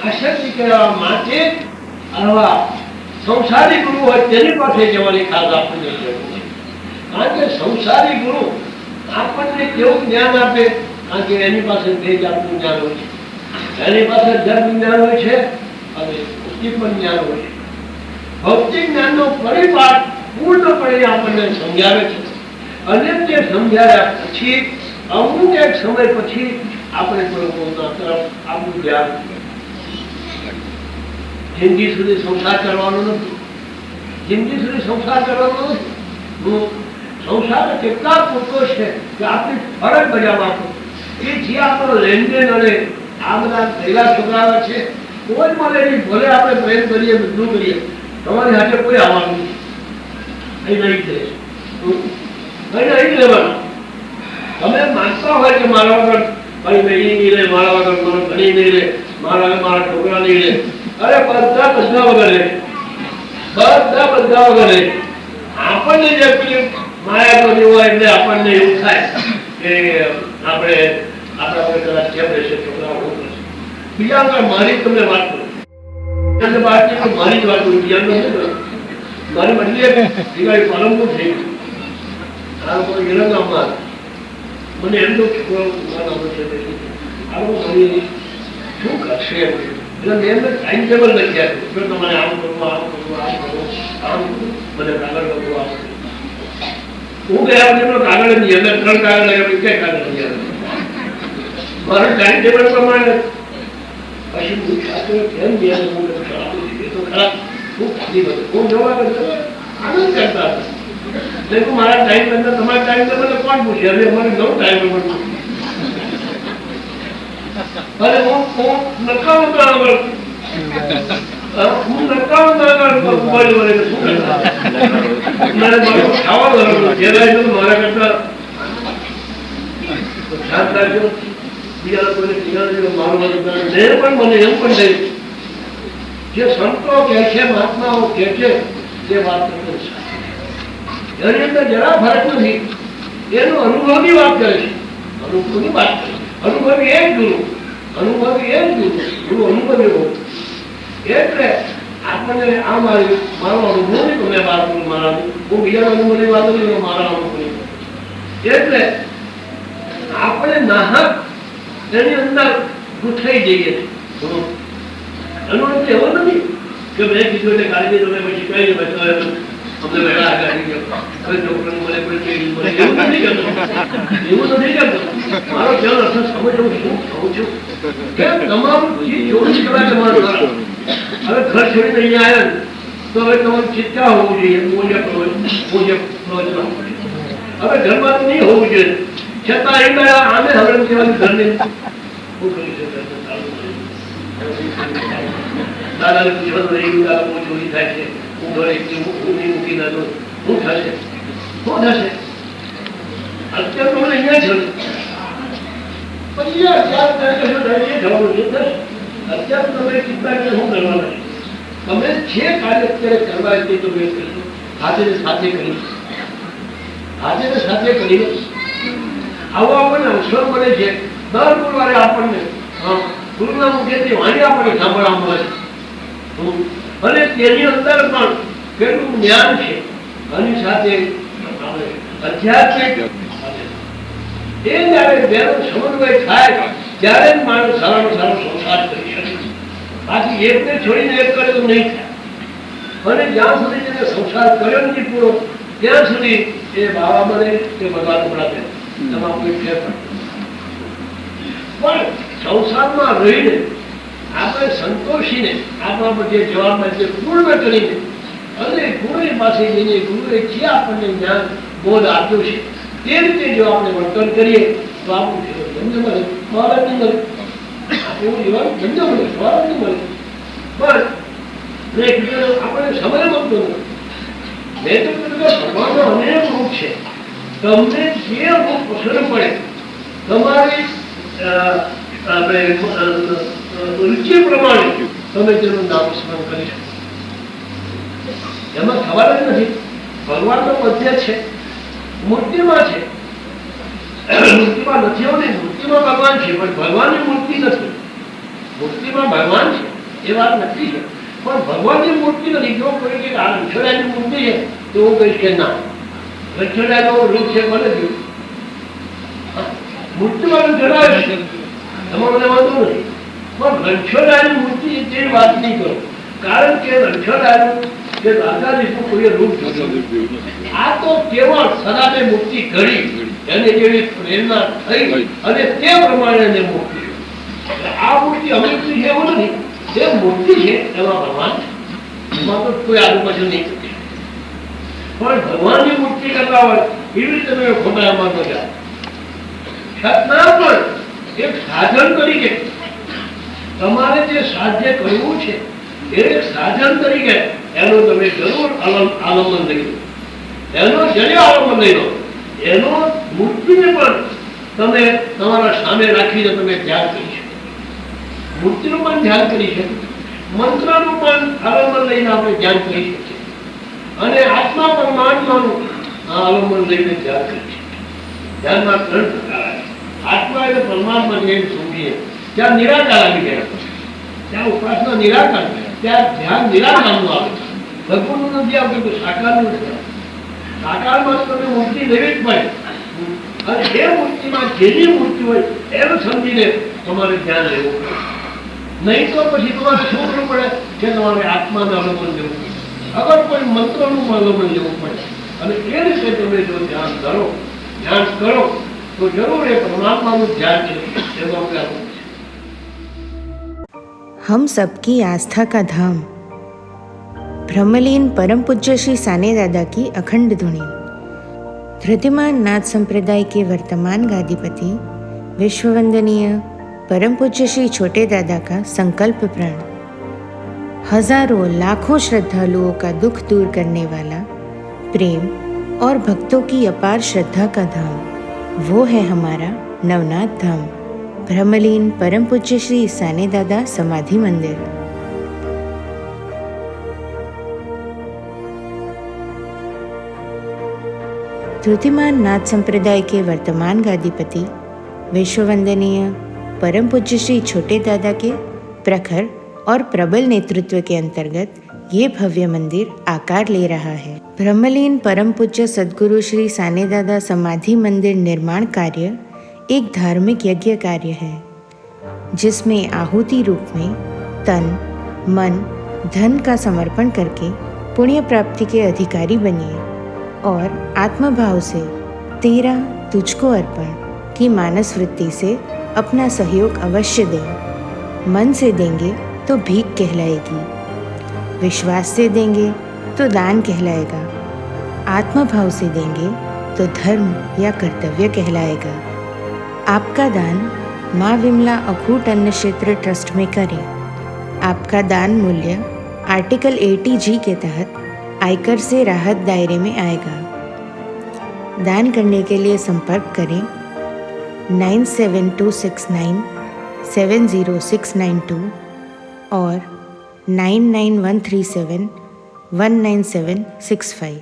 અશક્તિ કહેવા માટે આવા સંસારી ગુરુ હોય તેની પાસે જવાની ખાસ આપણને જરૂર છે. કારણ કે સંસારી ગુરુ આપણને કેવું જ્ઞાન આપે? કારણ કે એની પાસે બે જાતનું જ્ઞાન હોય છે. એની પાસે ધર્મ જ્ઞાન હોય છે અને ભૌતિક જ્ઞાન હોય છે. ભૌતિક જ્ઞાનનો પરિપાક પૂર્ણપણે આપણને સમજાવે છે અને તે સમજાવ્યા પછી અમુક એક સમય પછી આપણે પ્રભુના તરફ આપણું ધ્યાન જિંદગી સુધી સંસાર કરવાનો નથી. જિંદગી સુધી સંસાર કરવાનો નથી. સંસાર કેટલા પુત્રો છે કે આપણી ફરજ બજાવવા કે જે આપણો લેનદેન અને આ બધા પહેલા છોકરાઓ છે કોઈ મળે નહીં. ભલે આપણે પ્રેમ કરીએ બધું કરીએ, તમારી હાથે કોઈ આવવાનું નથી. અહીં નહીં લેવાનું. તમે માનતા હોય કે મારા વગર ભાઈ મેળી નહીં લે, મારા વગર મારો ધણી નહીં લે, મારા છોકરા નહીં લે, અરે બધા વગર લે, બધા વગર લે. આપણને જે પેલી માયા તો હોય એટલે આપણને એવું થાય કે આપણે આપણા વગર કદાચ કેમ રહેશે છોકરાઓ. બીજા વગર મારી તમને વાત કરું, મારી જ વાત કરું, બીજા નથી. મારી બદલી દિવાળી પાલનપુર થઈ ગયું. આ લોકો હિરંગામાં મને એમનો છોકરો આ લોકો મારી શું કરશે એટલે મેં એમને ટાઈમ ટેબલ લખી આપ્યું. જો તમારે આમ કરવું, આમ કરવું, આમ કરવું, આમ મને કાગળ લખવું, આમ હું ગયા એમનો કાગળ નહીં, એમને 3 કાગળ લખ્યા, કઈ કાગળ નહીં મારું ટાઈમ ટેબલ પ્રમાણે. પછી હું કેમ ગયા હું તો ખરાબ ખૂબ ખાલી બધું હું જોવા આનંદ કરતા હતા. મારા ટાઈમ અંદર તમારા ટાઈમ મને કોણ પૂછે? હવે અમારે નવો ટાઈમ નંબર અરે હું નકામું મારા કરતા શાંત રાખજો. બીજા લોકોને મારું પણ મને એમ પણ થયું જે સંતો કે છે, મહાત્માઓ કે છે તે વાત એની અંદર જરા ફરક નથી. એનું અનુભવની વાત કરે છે. અનુભવની વાત કરે છે. અનુભવી એ જ ગુરુ, અનુભવી એ જ ગુરુ અનુભવી હોય એટલે આપણને આ મારો અનુભવ નહીં. તમે વાત કરું મારા, હું બીજા અનુભવની વાત કરું મારા અનુભવની. એટલે આપણે નાહક એની અંદર ગુઠાઈ જઈએ છીએ. એનો અર્થ એવો નથી કે મેં કીધું એટલે કાઢી તમે પછી કઈ અમને વહેલા આગળ હવે છોકરાને મળે કોઈ કેડી મળે એવું નથી કરતો. એવું નથી કરતો. મારો ધ્યાન અર્થ સમજો શું કહું છું કે તમામ 24 કલાક તમારું ઘર. હવે ઘર છોડીને અહીંયા આવ્યા તો હવે તમારું ચિત્તા હોવું જોઈએ. હવે ઘરમાં નહીં હોવું જોઈએ. છતાં એ આને હવે કહેવાનું ઘરને શું કરી શકે? દાદાને પૂછવાનું રહી ગયું, દાદા બહુ ચોરી થાય છે, હું ઘરે નહીં મૂકી ના દઉં, શું થશે? શું થશે? અત્યારે તો મને અહીંયા છે પછી અત્યારે તમે ચિંતા કરે શું કરવાના છે? તમે જે કાર્ય અત્યારે કરવા તે તો મેં કરીશું. સાથે સાથે કરી આવો આપણને અવસર મળે છે. દર ગુરુવારે આપણને ગુરુના મુખેથી વાણી આપણને સાંભળવા મળે છે અને તેની અંદર પણ કેટલું જ્ઞાન છે. આની સાથે આધ્યાત્મિક એ જયારે બેનો સમન્વય થાય ત્યારે જ માણસ સારામાં સારો સંસાર કરી શકે. બાકી એકને છોડીને એક કરે તો નહીં થાય. અને જ્યાં સુધી તેને સંસાર કર્યો નથી પૂરો ત્યાં સુધી એ બાવા બને કે ભગવાન મળે તમામ કોઈ ફેર પણ સંસારમાં રહીને આપણે સંતોષીને આપણા જે જવાબદારી છે પૂર્ણ કરીને અને ગુરુ પાસે જઈને ગુરુએ જે આપણને જ્ઞાન બોધ આપ્યો છે તે રીતે જો આપણે વર્તન કરીએ તો આપણું જીવન ધન્ય મળે, સ્વારંગ મળે. આપણું જીવન ધન્ય મળે, સ્વારંગ મળે. પણ આપણે સમય મળતો નથી. મેં તો કીધું ભગવાનનો અનેક રૂપ છે. તમને જે રૂપ પસંદ પડે તમારી આપણે રુચિ પ્રમાણે તમે તેનું નામ સ્મરણ કરી શકો. એમાં ખબર જ નથી. ભગવાનનો મધ્ય છે, મૂર્તિમાં છે. મૂર્તિમાં નથી એવું નહીં. મૂર્તિમાં ભગવાન છે પણ ભગવાનની મૂર્તિ નથી. મૂર્તિમાં ભગવાન છે એ વાત નથી છે, પણ ભગવાનની મૂર્તિ નથી. જો કોઈ કે આ રણછોડ્યાની મૂર્તિ છે તો હું કહીશ કે ના, રણછોડ્યાનો રૂપ છે મને જ મૂર્તિમાં રણછોડાય છે, તમારો વાંધો નથી, પણ રણછોડ્યાની મૂર્તિ તેવી વાત નહીં કરો. કારણ કે રણછોડ્યાનું કે દાદાજીનું કોઈ રૂપ જોયું, આ તો કેવળ સદાને મૂર્તિ ઘડી એને જેવી પ્રેરણા થઈ અને તે પ્રમાણે મૂર્તિ. આ મૂર્તિ અમૃતની છે એવું નથી, જે મૂર્તિ છે એમાં ભગવાન, એમાં તો કોઈ આજુબાજુ નહીં શકે. પણ ભગવાનની મૂર્તિ કરતા હોય એવી રીતે તમે ખોટા એમાં ન જાય. છતાં પણ એક સાધન તરીકે તમારે જે સાધ્ય કરવું છે એ સાધન તરીકે એનો તમે જરૂર આલંબન લઈ લો, એનો જડ્યો આલંબન લઈ લો, એનો મૂર્તિને પણ તમે તમારા સામે રાખીને તમે ધ્યાન કરી શકો. મૂર્તિનું પણ ધ્યાન કરી શકો, મંત્રનું પણ આલંબન લઈને આપણે ધ્યાન કરી શકીએ, અને આત્મા પરમાત્માનું આલંબન લઈને ધ્યાન કરી શકીએ. ધ્યાનમાં 3 પ્રકાર આવે. આત્મા એટલે પરમાત્મા જેમ સમજીએ ત્યાં નિરાકાર આવી ગયા, ત્યાં ઉપાસના નિરાકાર, ત્યાં ધ્યાન નિરાકારનું આવે. ભગવાનનું નથી આવતું તો સાકારનું નથી આવતું. સાકારમાં તમે મૂર્તિ લેવી જ પડે, અને એ મૂર્તિમાં જેની મૂર્તિ હોય એમ સમજીને તમારે ધ્યાન લેવું પડે. નહીં તો પછી તમારે શું કરવું પડે કે તમારે આત્માનું અવલંબન લેવું પડે, અગર કોઈ મંત્રનું અવલંબન લેવું પડે. અને એ રીતે તમે જો ધ્યાન કરો તો જરૂર એ પરમાત્માનું ધ્યાન છે એનું આપણે આપવું છે. हम सबकी आस्था का धाम ब्रह्मलीन परम पूज्य श्री साने दादा की अखंड धुनी। धृतिमान नाथ संप्रदाय के वर्तमान गादीपति विश्ववंदनीय परम पूज्य श्री छोटे दादा का संकल्प प्रण। हजारों लाखों श्रद्धालुओं का दुख दूर करने वाला, प्रेम और भक्तों की अपार श्रद्धा का धाम, वो है हमारा नवनाथ धाम, ब्रह्मलीन परम पूज्य श्री साने दादा समाधि मंदिर। धृतिमान नाथ संप्रदाय के वर्तमान गादीपति विश्ववंदनीय परम पूज्य श्री छोटे दादा के प्रखर और प्रबल नेतृत्व के अंतर्गत ये भव्य मंदिर आकार ले रहा है। ब्रह्मलीन परम पूज्य सद्गुरु श्री साने दादा समाधि मंदिर निर्माण कार्य एक धार्मिक यज्ञ कार्य है, जिसमें आहुति रूप में तन, मन, धन का समर्पण करके पुण्य प्राप्ति के अधिकारी बनिए और आत्मभाव से तेरा तुझको अर्पण की मानस वृत्ति से अपना सहयोग अवश्य दें। मन से देंगे तो भीख कहलाएगी, विश्वास से देंगे तो दान कहलाएगा, आत्मभाव से देंगे तो धर्म या कर्तव्य कहलाएगा। आपका दान माँ विमला अखूट अन्न क्षेत्र ट्रस्ट में करें। आपका दान मूल्य आर्टिकल 80G के तहत आयकर से राहत दायरे में आएगा। दान करने के लिए संपर्क करें 9726970692 और 99137199765।